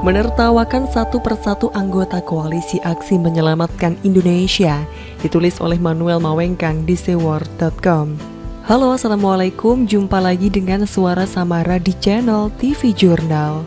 Menertawakan satu persatu anggota koalisi aksi menyelamatkan Indonesia, ditulis oleh Manuel Mawengkang di seword.com. Halo, assalamualaikum, jumpa lagi dengan Suara Samara di channel TV Jurnal.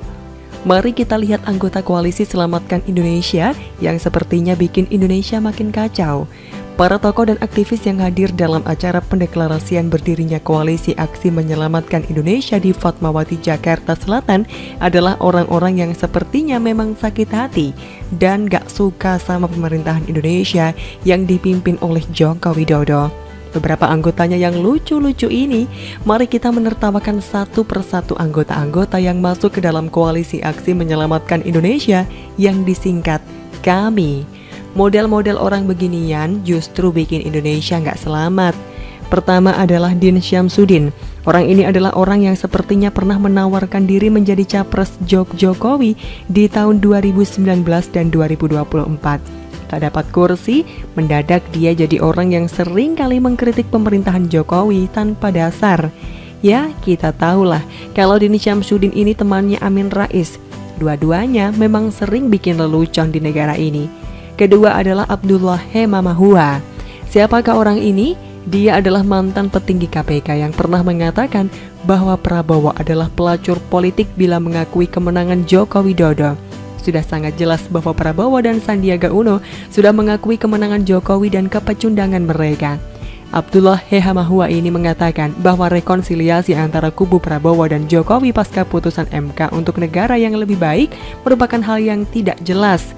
Mari kita lihat anggota koalisi Selamatkan Indonesia yang sepertinya bikin Indonesia makin kacau. Para tokoh dan aktivis yang hadir dalam acara pendeklarasian berdirinya Koalisi Aksi Menyelamatkan Indonesia di Fatmawati, Jakarta Selatan adalah orang-orang yang sepertinya memang sakit hati dan gak suka sama pemerintahan Indonesia yang dipimpin oleh Joko Widodo. Beberapa anggotanya yang lucu-lucu ini, mari kita menertawakan satu persatu anggota-anggota yang masuk ke dalam Koalisi Aksi Menyelamatkan Indonesia yang disingkat KAMI. Model-model orang beginian justru bikin Indonesia nggak selamat. Pertama adalah Din Syamsuddin. Orang ini adalah orang yang sepertinya pernah menawarkan diri menjadi capres Jokowi di tahun 2019 dan 2024. Tak dapat kursi, mendadak dia jadi orang yang sering kali mengkritik pemerintahan Jokowi tanpa dasar. Ya, kita tahulah kalau Din Syamsuddin ini temannya Amin Rais. Dua-duanya memang sering bikin lelucon di negara ini. Kedua adalah Abdullah Hemamahua. Siapakah orang ini? Dia adalah mantan petinggi KPK yang pernah mengatakan bahwa Prabowo adalah pelacur politik bila mengakui kemenangan Joko Widodo. Sudah sangat jelas bahwa Prabowo dan Sandiaga Uno sudah mengakui kemenangan Jokowi dan kepecundangan mereka. Abdullah Hemamahua ini mengatakan bahwa rekonsiliasi antara kubu Prabowo dan Jokowi pasca putusan MK untuk negara yang lebih baik merupakan hal yang tidak jelas.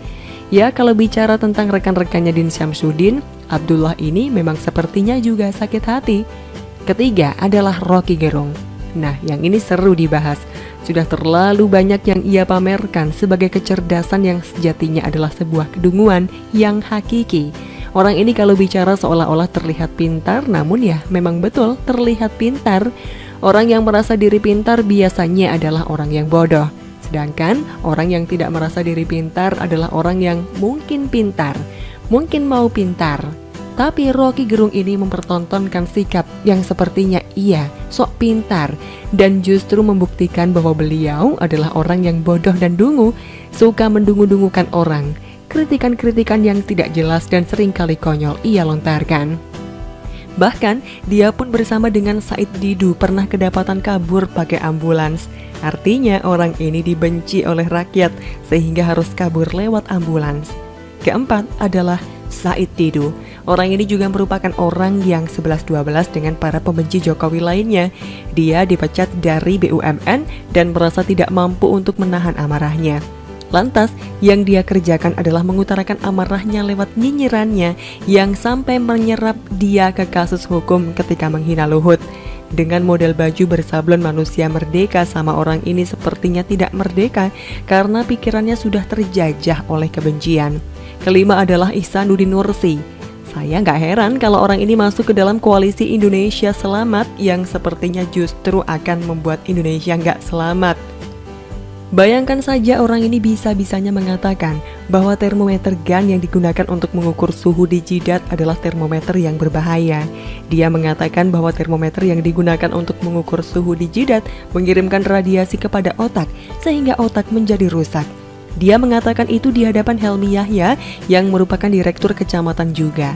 Ya, kalau bicara tentang rekan-rekannya Din Syamsuddin, Abdullah ini memang sepertinya juga sakit hati. Ketiga adalah Rocky Gerung. Nah, yang ini seru dibahas. Sudah terlalu banyak yang ia pamerkan sebagai kecerdasan yang sejatinya adalah sebuah kedunguan yang hakiki. Orang ini kalau bicara seolah-olah terlihat pintar, namun ya memang betul terlihat pintar. Orang yang merasa diri pintar biasanya adalah orang yang bodoh. Sedangkan orang yang tidak merasa diri pintar adalah orang yang mungkin pintar, mungkin mau pintar. Tapi Rocky Gerung ini mempertontonkan sikap yang sepertinya ia sok pintar dan justru membuktikan bahwa beliau adalah orang yang bodoh dan dungu, suka mendungu-dungukan orang. Kritikan-kritikan yang tidak jelas dan seringkali konyol ia lontarkan. Bahkan dia pun bersama dengan Said Didu pernah kedapatan kabur pakai ambulans. Artinya orang ini dibenci oleh rakyat sehingga harus kabur lewat ambulans. Keempat adalah Said Didu. Orang ini juga merupakan orang yang 11-12 dengan para pembenci Jokowi lainnya. Dia dipecat dari BUMN dan merasa tidak mampu untuk menahan amarahnya. Lantas, yang dia kerjakan adalah mengutarakan amarahnya lewat nyinyirannya yang sampai menyerap dia ke kasus hukum ketika menghina Luhut. Dengan model baju bersablon manusia merdeka, sama orang ini sepertinya tidak merdeka karena pikirannya sudah terjajah oleh kebencian. Kelima adalah Ihsanuddin Nursi. Saya nggak heran kalau orang ini masuk ke dalam Koalisi Indonesia Selamat yang sepertinya justru akan membuat Indonesia nggak selamat. Bayangkan saja orang ini bisa-bisanya mengatakan bahwa termometer gun yang digunakan untuk mengukur suhu di jidat adalah termometer yang berbahaya. Dia mengatakan bahwa termometer yang digunakan untuk mengukur suhu di jidat mengirimkan radiasi kepada otak sehingga otak menjadi rusak. Dia mengatakan itu di hadapan Helmi Yahya yang merupakan direktur kecamatan juga.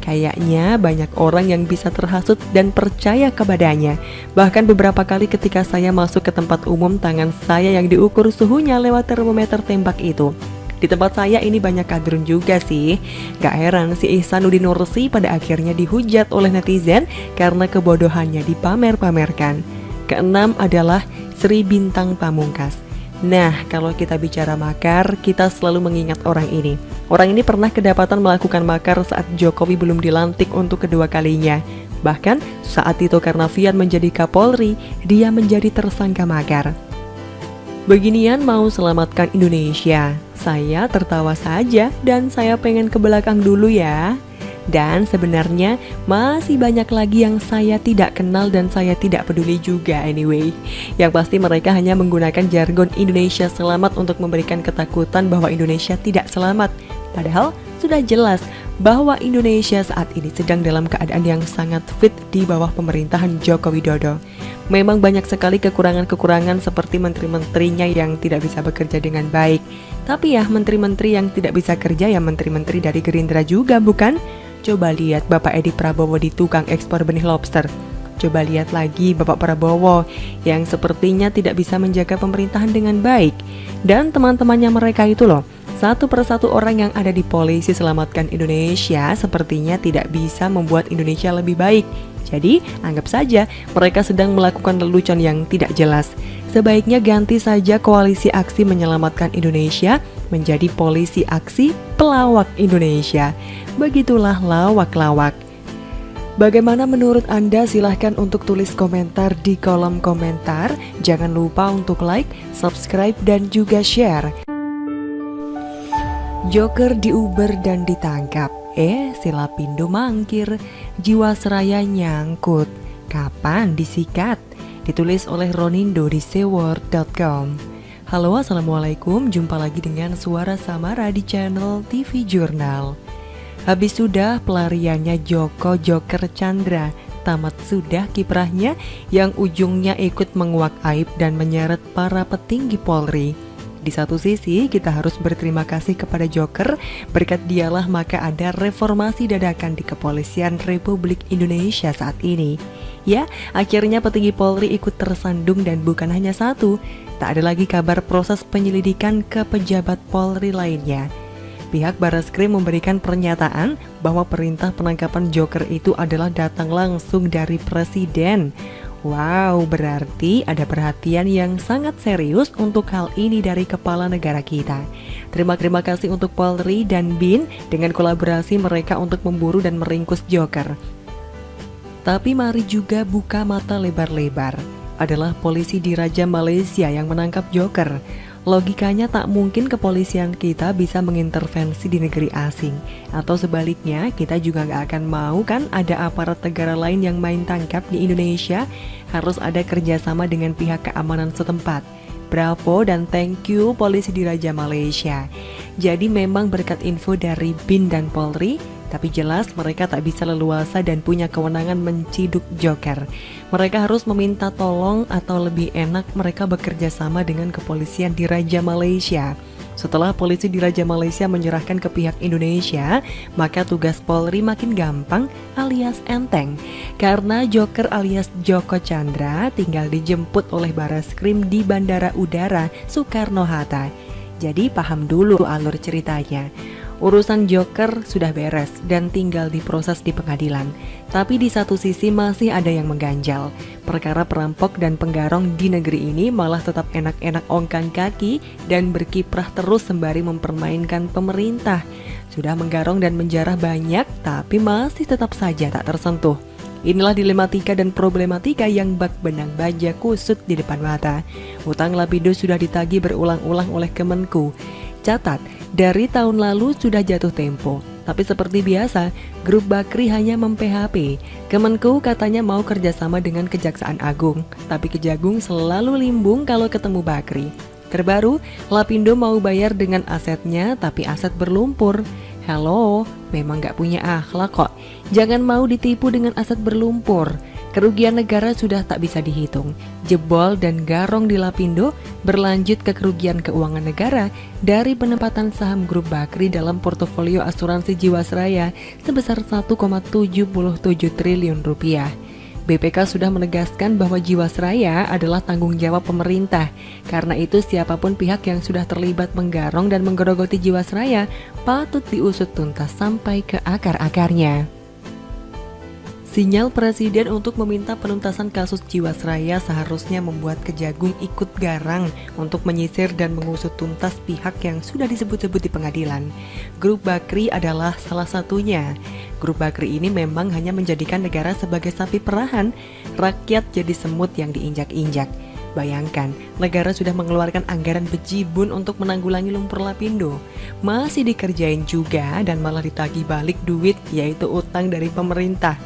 Kayaknya banyak orang yang bisa terhasut dan percaya kepadanya. Bahkan beberapa kali ketika saya masuk ke tempat umum, tangan saya yang diukur suhunya lewat termometer tembak itu. Di tempat saya ini banyak kadrun juga sih. Gak heran si Ihsanuddin Nursi pada akhirnya dihujat oleh netizen karena kebodohannya dipamer-pamerkan. Keenam adalah Sri Bintang Pamungkas. Nah, kalau kita bicara makar, kita selalu mengingat orang ini. Orang ini pernah kedapatan melakukan makar saat Jokowi belum dilantik untuk kedua kalinya. Bahkan saat Tito Karnavian menjadi Kapolri, dia menjadi tersangka makar. Beginian mau selamatkan Indonesia. Saya tertawa saja dan saya pengen ke belakang dulu ya. Dan sebenarnya masih banyak lagi yang saya tidak kenal dan saya tidak peduli juga anyway. Yang pasti mereka hanya menggunakan jargon Indonesia selamat untuk memberikan ketakutan bahwa Indonesia tidak selamat. Padahal sudah jelas bahwa Indonesia saat ini sedang dalam keadaan yang sangat fit di bawah pemerintahan Joko Widodo. Memang banyak sekali kekurangan-kekurangan seperti menteri-menterinya yang tidak bisa bekerja dengan baik. Tapi ya menteri-menteri yang tidak bisa kerja ya menteri-menteri dari Gerindra juga bukan? Coba lihat Bapak Edi Prabowo di tukang ekspor benih lobster. Coba lihat lagi Bapak Prabowo yang sepertinya tidak bisa menjaga pemerintahan dengan baik. Dan teman-temannya mereka itu loh, satu persatu orang yang ada di Polisi Selamatkan Indonesia sepertinya tidak bisa membuat Indonesia lebih baik. Jadi, anggap saja mereka sedang melakukan lelucon yang tidak jelas. Sebaiknya ganti saja Koalisi Aksi Menyelamatkan Indonesia menjadi Polisi Aksi Pelawak Indonesia. Begitulah lawak-lawak. Bagaimana menurut Anda? Silahkan untuk tulis komentar di kolom komentar. Jangan lupa untuk like, subscribe, dan juga share. Joker diuber dan ditangkap. Si Lapindo mangkir, Jiwasraya nyangkut. Kapan disikat? Ditulis oleh Ronindo di seword.com. Halo, assalamualaikum. Jumpa lagi dengan Suara Samara di channel TV Jurnal. Habis sudah pelariannya Joko Joker Chandra. Tamat sudah kiprahnya yang ujungnya ikut menguak aib dan menyeret para petinggi Polri. Di satu sisi kita harus berterima kasih kepada Joker, berkat dialah maka ada reformasi dadakan di Kepolisian Republik Indonesia saat ini. Ya, akhirnya petinggi Polri ikut tersandung dan bukan hanya satu, tak ada lagi kabar proses penyelidikan ke pejabat Polri lainnya. Pihak Barreskrim memberikan pernyataan bahwa perintah penangkapan Joker itu adalah datang langsung dari Presiden. Wow, berarti ada perhatian yang sangat serius untuk hal ini dari kepala negara kita. Terima kasih untuk Polri dan BIN dengan kolaborasi mereka untuk memburu dan meringkus Joker. Tapi mari juga buka mata lebar-lebar. Adalah polisi di Raja Malaysia yang menangkap Joker. Logikanya tak mungkin kepolisian kita bisa mengintervensi di negeri asing. Atau sebaliknya, kita juga gak akan mau kan ada aparat negara lain yang main tangkap di Indonesia. Harus ada kerjasama dengan pihak keamanan setempat. Bravo dan thank you polisi di Raja Malaysia. Jadi memang berkat info dari BIN dan Polri, tapi jelas mereka tak bisa leluasa dan punya kewenangan menciduk Joker. Mereka harus meminta tolong atau lebih enak mereka bekerja sama dengan kepolisian di Raja Malaysia. Setelah polisi di Raja Malaysia menyerahkan ke pihak Indonesia, maka tugas Polri makin gampang alias enteng. Karena Joker alias Joko Chandra tinggal dijemput oleh Barreskrim di Bandara Udara Soekarno-Hatta. Jadi paham dulu alur ceritanya. Urusan Joker sudah beres dan tinggal diproses di pengadilan. Tapi di satu sisi masih ada yang mengganjal. Perkara perampok dan penggarong di negeri ini malah tetap enak-enak ongkang kaki dan berkiprah terus sembari mempermainkan pemerintah. Sudah menggarong dan menjarah banyak, tapi masih tetap saja tak tersentuh. Inilah dilematika dan problematika yang bak benang baja kusut di depan mata. Hutang Lapindo sudah ditagih berulang-ulang oleh Kemenku. Catat, dari tahun lalu sudah jatuh tempo. Tapi seperti biasa, grup Bakri hanya mem-PHP. Kemenku katanya mau kerjasama dengan Kejaksaan Agung, tapi Kejagung selalu limbung kalau ketemu Bakri. Terbaru, Lapindo mau bayar dengan asetnya, tapi aset berlumpur. Hello, memang gak punya akhlak kok. Jangan mau ditipu dengan aset berlumpur. Kerugian negara sudah tak bisa dihitung. Jebol dan garong di Lapindo berlanjut ke kerugian keuangan negara dari penempatan saham grup Bakri dalam portofolio asuransi Jiwasraya sebesar 1,77 triliun rupiah. BPK sudah menegaskan bahwa Jiwasraya adalah tanggung jawab pemerintah. Karena itu siapapun pihak yang sudah terlibat menggarong dan menggerogoti Jiwasraya patut diusut tuntas sampai ke akar-akarnya. Sinyal Presiden untuk meminta penuntasan kasus Jiwasraya seharusnya membuat Kejagung ikut garang untuk menyisir dan mengusut tuntas pihak yang sudah disebut-sebut di pengadilan. Grup Bakri adalah salah satunya. Grup Bakri ini memang hanya menjadikan negara sebagai sapi perahan, rakyat jadi semut yang diinjak-injak. Bayangkan, negara sudah mengeluarkan anggaran bejibun untuk menanggulangi lumpur Lapindo. Masih dikerjain juga dan malah ditagih balik duit, yaitu utang dari pemerintah.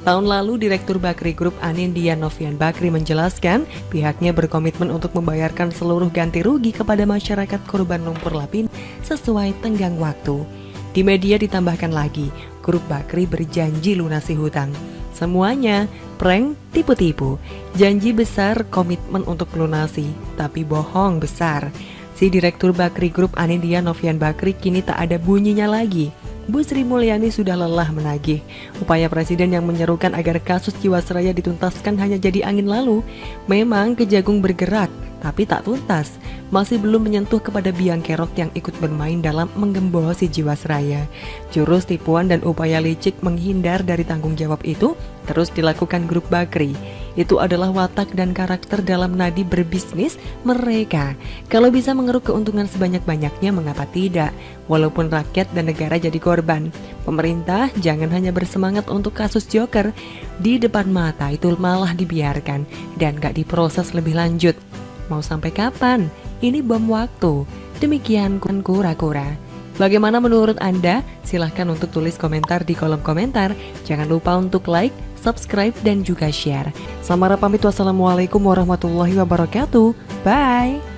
Tahun lalu, Direktur Bakri Group Anindya Novian Bakri menjelaskan pihaknya berkomitmen untuk membayarkan seluruh ganti rugi kepada masyarakat korban lumpur Lapindo sesuai tenggang waktu. Di media ditambahkan lagi, Grup Bakri berjanji lunasi hutang. Semuanya, prank, tipu-tipu. Janji besar, komitmen untuk lunasi, tapi bohong besar. Si Direktur Bakri Group Anindya Novian Bakri kini tak ada bunyinya lagi. Bu Sri Mulyani sudah lelah menagih. Upaya Presiden yang menyerukan agar kasus Jiwasraya dituntaskan hanya jadi angin lalu. Memang Kejagung bergerak, tapi tak tuntas. Masih belum menyentuh kepada biang kerok yang ikut bermain dalam menggembosi Jiwasraya. Jurus tipuan dan upaya licik menghindar dari tanggung jawab itu terus dilakukan grup Bakri. Itu adalah watak dan karakter dalam nadi berbisnis mereka. Kalau bisa mengeruk keuntungan sebanyak-banyaknya, mengapa tidak? Walaupun rakyat dan negara jadi korban. Pemerintah jangan hanya bersemangat untuk kasus Joker. Di depan mata itu malah dibiarkan dan gak diproses lebih lanjut. Mau sampai kapan? Ini bom waktu. Demikian kura-kura. Bagaimana menurut Anda? Silahkan untuk tulis komentar di kolom komentar. Jangan lupa untuk like, subscribe, dan juga share. Samara pamit, wassalamualaikum warahmatullahi wabarakatuh. Bye!